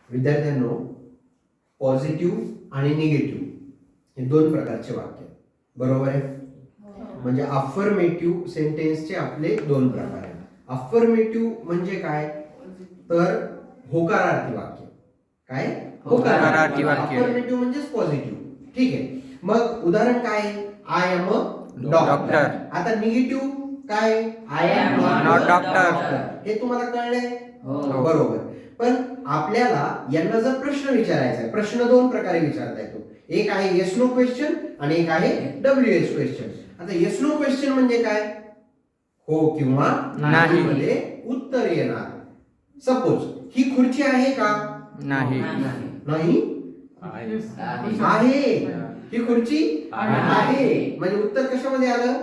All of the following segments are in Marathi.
विद्यार्थ्यांनो, पॉझिटिव्ह आणि निगेटिव्ह हे दोन प्रकारचे वाक्य आहेत. बरोबर आहे? म्हणजे अफर्मेटिव्ह सेंटेन्सचे आपले दोन प्रकार आहेत. अफर्मेटिव्ह म्हणजे काय? तर होकारार्थी वाक्य. काय? होकारार्थी वाक्य. अफर्मेटिव्ह म्हणजेच पॉझिटिव्ह. ठीक आहे. मग उदाहरण काय? I am a doctor. आता निगेटिव्ह काय? I am not doctor. हे तुम्हाला कळलंय? हो. बरोबर. पण आपल्याला यांना जर प्रश्न विचारायचा आहे, प्रश्न दोन प्रकारे विचारता येतो. एक आहे येस नो क्वेश्चन आणि एक आहे WH क्वेश्चन. आता येस नो क्वेश्चन म्हणजे काय? हो किंवा नाही मध्ये उत्तर येणार. सपोज ही खुर्ची आहे का? नाही. नाही आहे. ही खुर्ची आहे. म्हणजे उत्तर कशामध्ये आलं?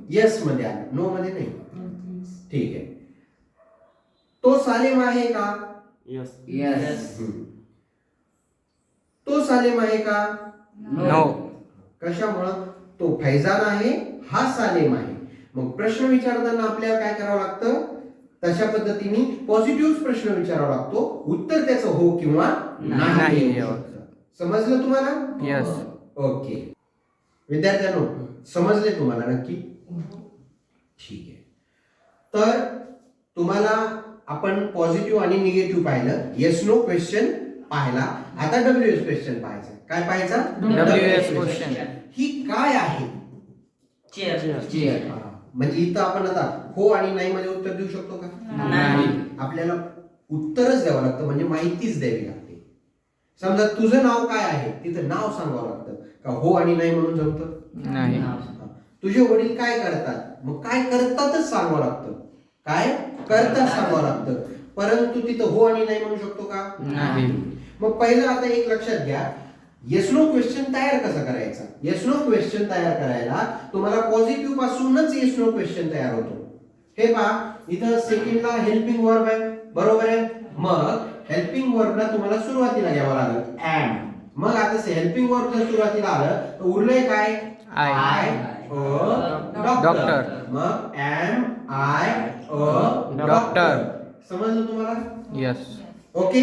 येस मध्ये आलं, नो मध्ये नाही. ठीक आहे. तो सालेम आहे का? यस. तो सालेम आहे का? नो. कशामुळं? तो फैजान आहे, हा सालेम आहे. मग प्रश्न विचारताना आपल्याला काय करावं लागतं? तशा पद्धतीने पॉझिटिव्ह प्रश्न विचारावा लागतो. उत्तर त्याचं हो किंवा नाही येऊ शकतं. समजलं तुम्हाला? यस. ओके. विद्यार्थ्यांनो, समजले तुम्हाला नक्की? ठीक आहे. तर तुम्हाला आपण पॉझिटिव्ह आणि निगेटिव्ह पाहिलं, येस नो क्वेश्चन पाहिला. आता WH क्वेश्चन पाहायचा. काय पाहायचा? WH question. ही काय आहे? चेअर. म्हणजे इथं आपण आता हो आणि नाही मध्ये उत्तर देऊ शकतो का? नाही. आपल्याला उत्तरच द्यावं लागतं, म्हणजे माहितीच द्यावी लागते. समजा तुझं नाव काय आहे, तिथं नाव सांगावं लागतं का? हो आणि नाही म्हणून जमतं? नाही. तुझे वडील काय करतात? मग काय करतातच सांगावं लागतं. काय करतात सांगावं लागतं. परंतु तिथं हो आणि नाही म्हणू शकतो का? नाही. मग पहिलं आता एक लक्षात घ्या, येस नो क्वेश्चन तयार कसा करायचा? येस नो क्वेश्चन तयार करायला तुम्हाला पॉझिटिव्ह पासूनच येस नो क्वेश्चन तयार होतो. हे पहा, इथं सेकंडला हेल्पिंग वर्ब आहे. बरोबर आहे? मग हेल्पिंग वर्बला तुम्हाला सुरुवातीला घ्यावं लागेल एम. मग आता हेल्पिंग वर्ब जर सुरुवातीला आलं तर उरलंय काय? आय. डॉक्टर. मग एम आय अ डॉक्टर. समजलं तुम्हाला? यस. ओके.